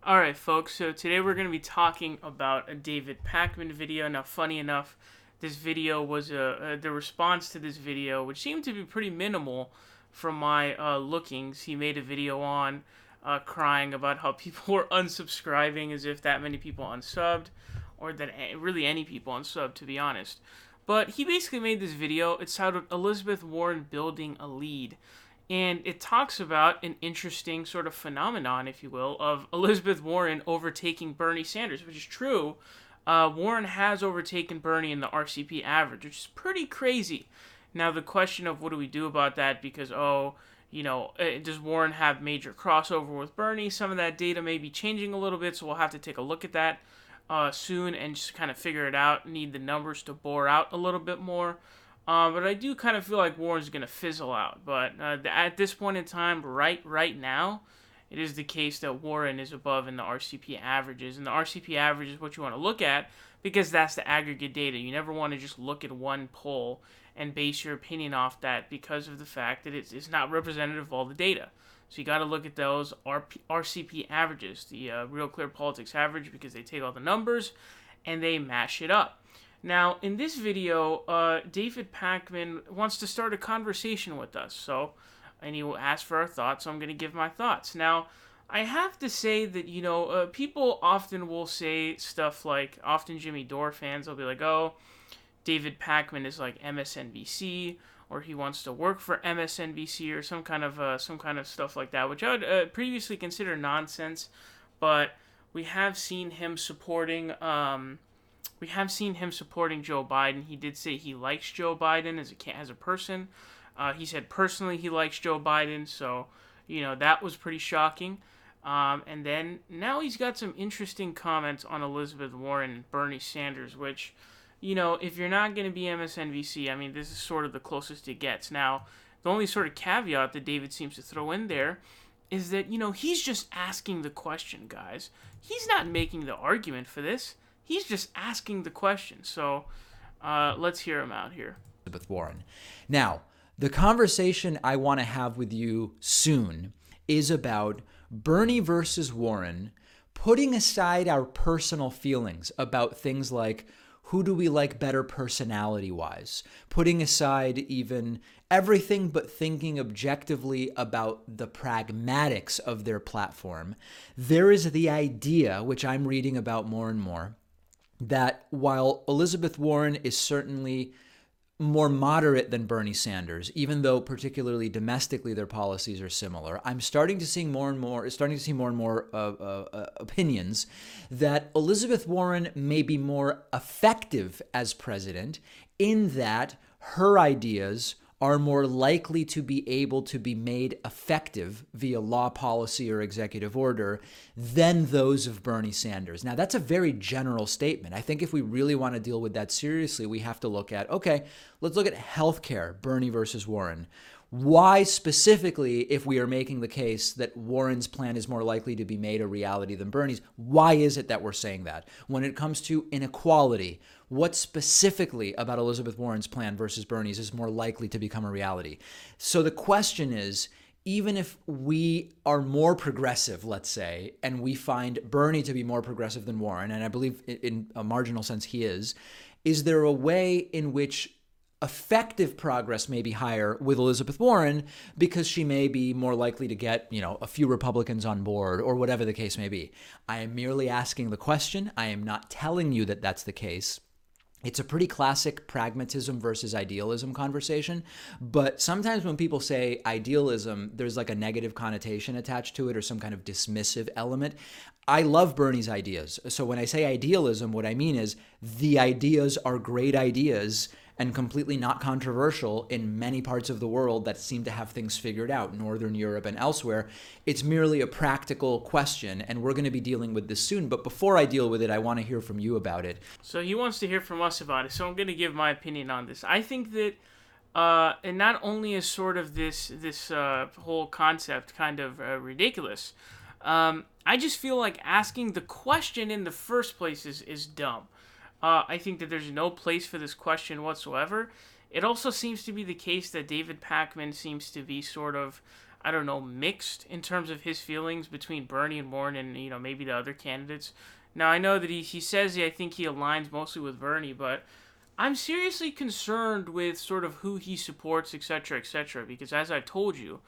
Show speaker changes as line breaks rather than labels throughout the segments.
Alright, folks, so today we're going to be talking about a David Pakman video. Now, funny enough, this video was the response to this video, which seemed to be pretty minimal from my lookings. He made a video on crying about how people were unsubscribing, as if that many people unsubbed, or that really any people unsubbed, to be honest. But he basically made this video. It's titled Elizabeth Warren Building a Lead. And it talks about an interesting sort of phenomenon, if you will, of Elizabeth Warren overtaking Bernie Sanders, which is true. Warren has overtaken Bernie in the RCP average, which is pretty crazy. Now, the question of what do we do about that, because, does Warren have major crossover with Bernie? Some of that data may be changing a little bit, so we'll have to take a look at that soon and just kind of figure it out. Need the numbers to bore out a little bit more. But I do kind of feel like Warren's going to fizzle out. But at this point in time, right now, it is the case that Warren is above in the RCP averages. And the RCP average is what you want to look at because that's the aggregate data. You never want to just look at one poll and base your opinion off that because of the fact that it's not representative of all the data. So you got to look at those RCP averages, the Real Clear Politics average, because they take all the numbers and they mash it up. Now, in this video, David Pakman wants to start a conversation with us, and he will ask for our thoughts, so I'm going to give my thoughts. Now, I have to say that, people often will say stuff like, often Jimmy Dore fans will be like, oh, David Pakman is like MSNBC, or he wants to work for MSNBC, or some kind of stuff like that, which I would previously consider nonsense, but we have seen him supporting... Joe Biden. He did say he likes Joe Biden as a person. He said personally he likes Joe Biden, so, that was pretty shocking. And then now he's got some interesting comments on Elizabeth Warren and Bernie Sanders, which, if you're not going to be MSNBC, I mean, this is sort of the closest it gets. Now, the only sort of caveat that David seems to throw in there is that, he's just asking the question, guys. He's not making the argument for this. He's just asking the question. So let's hear him out here.
Elizabeth Warren. Now, the conversation I want to have with you soon is about Bernie versus Warren, putting aside our personal feelings about things like who do we like better personality-wise, putting aside even everything but thinking objectively about the pragmatics of their platform. There is the idea, which I'm reading about more and more, that while Elizabeth Warren is certainly more moderate than Bernie Sanders, even though particularly domestically their policies are similar, I'm starting to see more and more opinions that Elizabeth Warren may be more effective as president in that her ideas are more likely to be able to be made effective via law, policy, or executive order than those of Bernie Sanders. Now, that's a very general statement. I think if we really want to deal with that seriously, we have to look at, okay, let's look at healthcare, Bernie versus Warren. Why specifically, if we are making the case that Warren's plan is more likely to be made a reality than Bernie's, why is it that we're saying that? When it comes to inequality, what specifically about Elizabeth Warren's plan versus Bernie's is more likely to become a reality? So the question is, even if we are more progressive, let's say, and we find Bernie to be more progressive than Warren, and I believe in a marginal sense he is there a way in which effective progress may be higher with Elizabeth Warren because she may be more likely to get, a few Republicans on board or whatever the case may be? I am merely asking the question. I am not telling you that that's the case. It's a pretty classic pragmatism versus idealism conversation, but sometimes when people say idealism, there's like a negative connotation attached to it or some kind of dismissive element. I love Bernie's ideas. So when I say idealism, what I mean is the ideas are great ideas and completely not controversial in many parts of the world that seem to have things figured out, Northern Europe and elsewhere. It's merely a practical question, and we're going to be dealing with this soon. But before I deal with it, I want to hear from you about it.
So he wants to hear from us about it, so I'm going to give my opinion on this. I think that, and not only is sort of this whole concept kind of ridiculous, I just feel like asking the question in the first place is dumb. I think that there's no place for this question whatsoever. It also seems to be the case that David Pakman seems to be sort of I don't know, mixed in terms of his feelings between Bernie and Warren and, maybe the other candidates. Now, I know that he says I think he aligns mostly with Bernie, but I'm seriously concerned with sort of who he supports, etc., because as I've told you,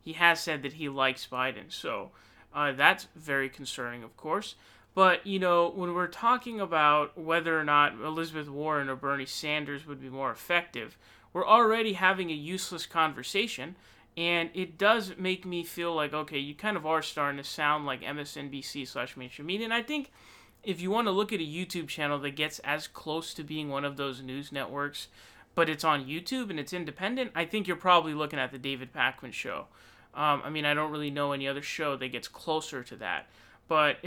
he has said that he likes Biden. So that's very concerning, of course. But, when we're talking about whether or not Elizabeth Warren or Bernie Sanders would be more effective, we're already having a useless conversation. And it does make me feel like, okay, you kind of are starting to sound like MSNBC/mainstream media. And I think if you want to look at a YouTube channel that gets as close to being one of those news networks, but it's on YouTube and it's independent, I think you're probably looking at the David Pakman show. I don't really know any other show that gets closer to that. But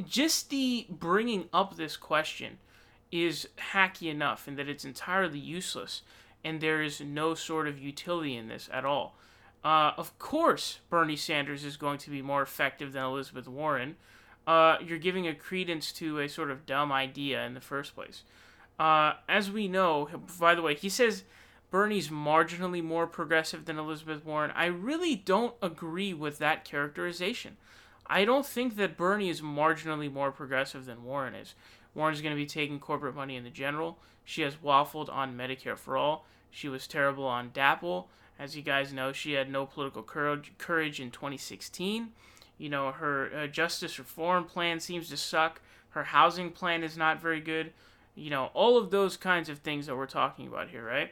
just the bringing up this question is hacky enough in that it's entirely useless and there is no sort of utility in this at all. Of course, Bernie Sanders is going to be more effective than Elizabeth Warren. You're giving a credence to a sort of dumb idea in the first place. As we know, by the way, he says Bernie's marginally more progressive than Elizabeth Warren. I really don't agree with that characterization. I don't think that Bernie is marginally more progressive than Warren is. Warren's going to be taking corporate money in the general. She has waffled on Medicare for All. She was terrible on DAPL. As you guys know, she had no political courage in 2016. Her justice reform plan seems to suck. Her housing plan is not very good. All of those kinds of things that we're talking about here, right?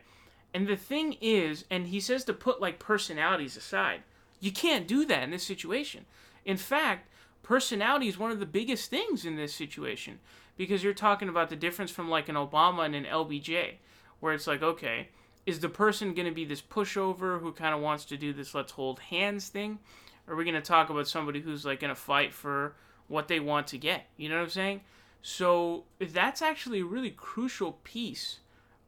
And the thing is, and he says to put personalities aside. You can't do that in this situation. In fact, personality is one of the biggest things in this situation because you're talking about the difference from an Obama and an LBJ, where it's okay, is the person going to be this pushover who kind of wants to do this let's hold hands thing? Or are we going to talk about somebody who's going to fight for what they want to get? You know what I'm saying? So that's actually a really crucial piece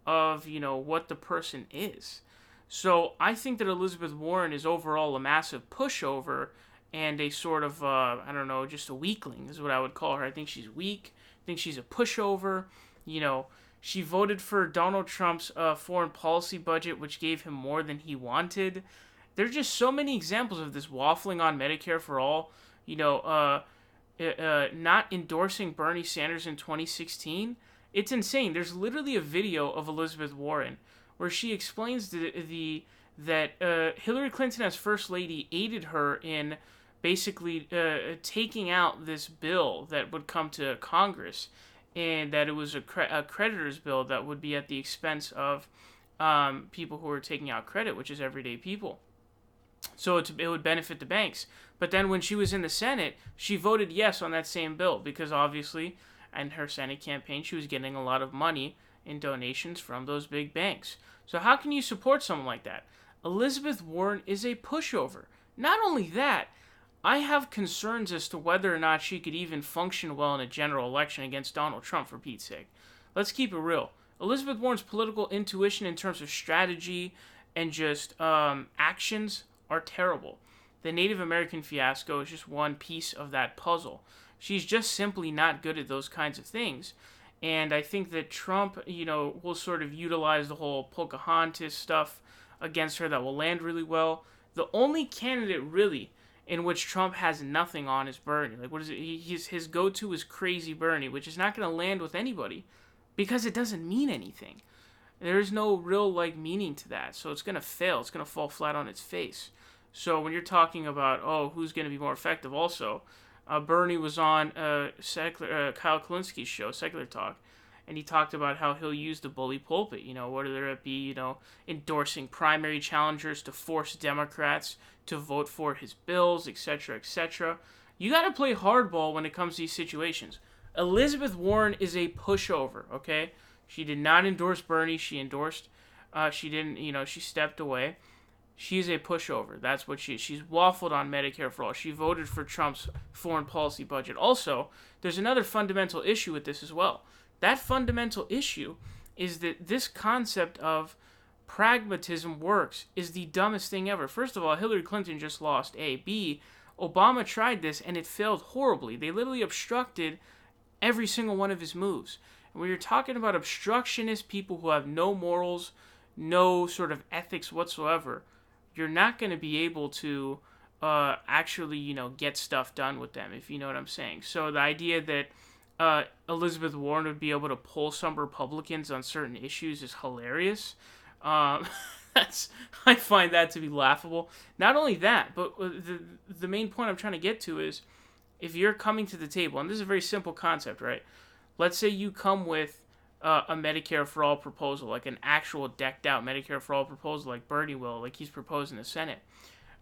of, what the person is. So I think that Elizabeth Warren is overall a massive pushover and a sort of, just a weakling is what I would call her. I think she's weak. I think she's a pushover. She voted for Donald Trump's foreign policy budget, which gave him more than he wanted. There's just so many examples of this waffling on Medicare for All. Not endorsing Bernie Sanders in 2016. It's insane. There's literally a video of Elizabeth Warren where she explains that Hillary Clinton as First Lady aided her in basically taking out this bill that would come to Congress, and that it was a creditor's bill that would be at the expense of people who are taking out credit, which is everyday people. So it would benefit the banks. But then when she was in the Senate, she voted yes on that same bill because obviously, in her Senate campaign, she was getting a lot of money in donations from those big banks. So how can you support someone like that? Elizabeth Warren is a pushover. Not only that, I have concerns as to whether or not she could even function well in a general election against Donald Trump, for Pete's sake. Let's keep it real. Elizabeth Warren's political intuition in terms of strategy and just actions are terrible. The Native American fiasco is just one piece of that puzzle. She's just simply not good at those kinds of things. And I think that Trump, will sort of utilize the whole Pocahontas stuff against her that will land really well. The only candidate really in which Trump has nothing on is Bernie. What is it? His go-to is Crazy Bernie, which is not going to land with anybody because it doesn't mean anything. There's no real meaning to that, so it's going to fail. It's going to fall flat on its face. So when you're talking about who's going to be more effective, also Bernie was on Kyle Kulinski's show, Secular Talk, and he talked about how he'll use the bully pulpit. Whether it be endorsing primary challengers to force Democrats to vote for his bills, etc., etc. You got to play hardball when it comes to these situations. Elizabeth Warren is a pushover. Okay, she did not endorse Bernie. She endorsed. She didn't. She stepped away. She's a pushover. That's what she is. She's waffled on Medicare for All. She voted for Trump's foreign policy budget. Also, there's another fundamental issue with this as well. That fundamental issue is that this concept of pragmatism works is the dumbest thing ever. First of all, Hillary Clinton just lost. A. B. Obama tried this and it failed horribly. They literally obstructed every single one of his moves. And when you're talking about obstructionist people who have no morals, no sort of ethics whatsoever, you're not going to be able to actually, get stuff done with them, if you know what I'm saying. So the idea that Elizabeth Warren would be able to pull some Republicans on certain issues is hilarious. Um, I find that to be laughable. Not only that, but the main point I'm trying to get to is, if you're coming to the table, and this is a very simple concept, right? Let's say you come with a Medicare for all proposal, like an actual decked out Medicare for all proposal, like Bernie will, like he's proposed in the Senate.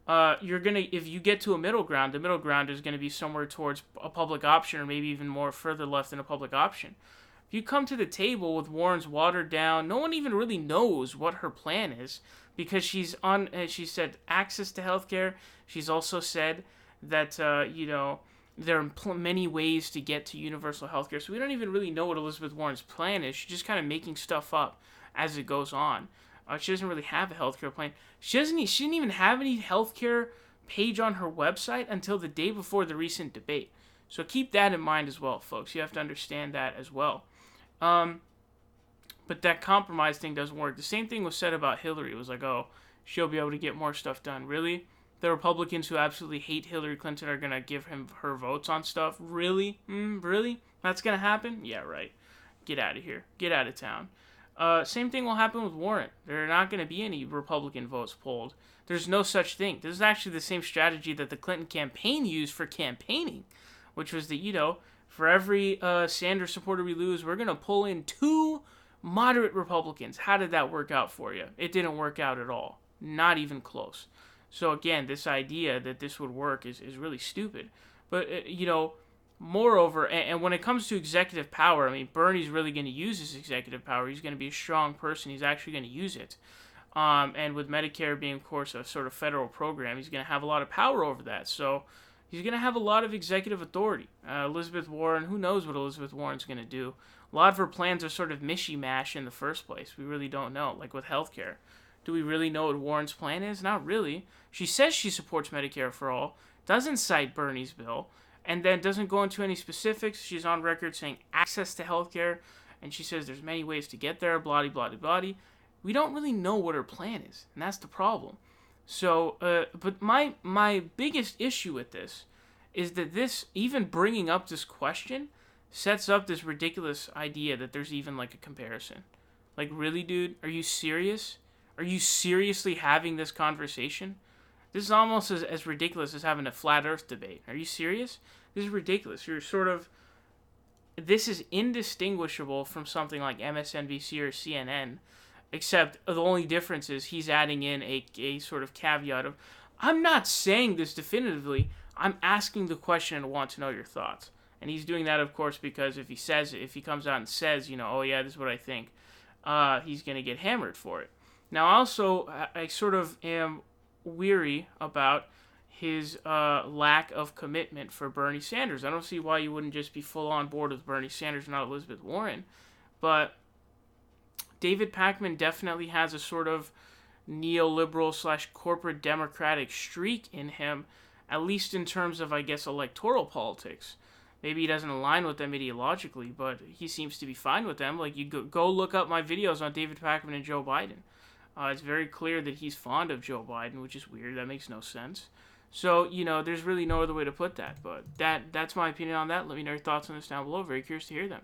You're gonna, if you get to a middle ground, the middle ground is gonna be somewhere towards a public option, or maybe even more further left than a public option. If you come to the table with Warren's watered down, no one even really knows what her plan is, because she's on. She said access to healthcare. She's also said that there are many ways to get to universal healthcare. So we don't even really know what Elizabeth Warren's plan is. She's just kind of making stuff up as it goes on. She doesn't really have a healthcare plan. She didn't even have any healthcare page on her website until the day before the recent debate. So keep that in mind as well, folks. You have to understand that as well. But that compromise thing doesn't work. The same thing was said about Hillary. It was like, oh, she'll be able to get more stuff done. Really? The Republicans who absolutely hate Hillary Clinton are going to give her votes on stuff? Really? Really? That's going to happen? Yeah, right. Get out of here. Get out of town. Same thing will happen with Warren. There are not going to be any Republican votes polled. There's no such thing. This is actually the same strategy that the Clinton campaign used for campaigning, which was that, for every Sanders supporter we lose, we're going to pull in 2 moderate Republicans. How did that work out for you? It didn't work out at all. Not even close. So again, this idea that this would work is really stupid. But, moreover, and when it comes to executive power, I mean, Bernie's really going to use his executive power. He's going to be a strong person. He's actually going to use it. And with Medicare being, of course, a sort of federal program, he's going to have a lot of power over that. So he's going to have a lot of executive authority. Elizabeth Warren, who knows what Elizabeth Warren's going to do? A lot of her plans are sort of mishmash in the first place. We really don't know, like with healthcare. Do we really know what Warren's plan is? Not really. She says she supports Medicare for all, doesn't cite Bernie's bill, and then doesn't go into any specifics. She's on record saying access to healthcare, and she says there's many ways to get there, blah, blah, blah, blah. We don't really know what her plan is, and that's the problem. So, but my biggest issue with this is that this, even bringing up this question, sets up this ridiculous idea that there's even like a comparison. Like, really, dude? Are you serious? Are you seriously having this conversation? This is almost as ridiculous as having a flat earth debate. Are you serious? This is ridiculous. This is indistinguishable from something like MSNBC or CNN, except the only difference is he's adding in a sort of caveat of, I'm not saying this definitively, I'm asking the question and want to know your thoughts. And he's doing that, of course, because if he comes out and says, oh yeah, this is what I think, he's going to get hammered for it. Now, also, I sort of am weary about his lack of commitment for Bernie Sanders. I don't see why you wouldn't just be full on board with Bernie Sanders, not Elizabeth Warren. But David Pakman definitely has a sort of neoliberal / corporate democratic streak in him, at least in terms of, I guess, electoral politics. Maybe he doesn't align with them ideologically, but he seems to be fine with them. Like, you go look up my videos on David Pakman and Joe Biden. It's very clear that he's fond of Joe Biden, which is weird. That makes no sense. So, there's really no other way to put that. But that's my opinion on that. Let me know your thoughts on this down below. Very curious to hear them.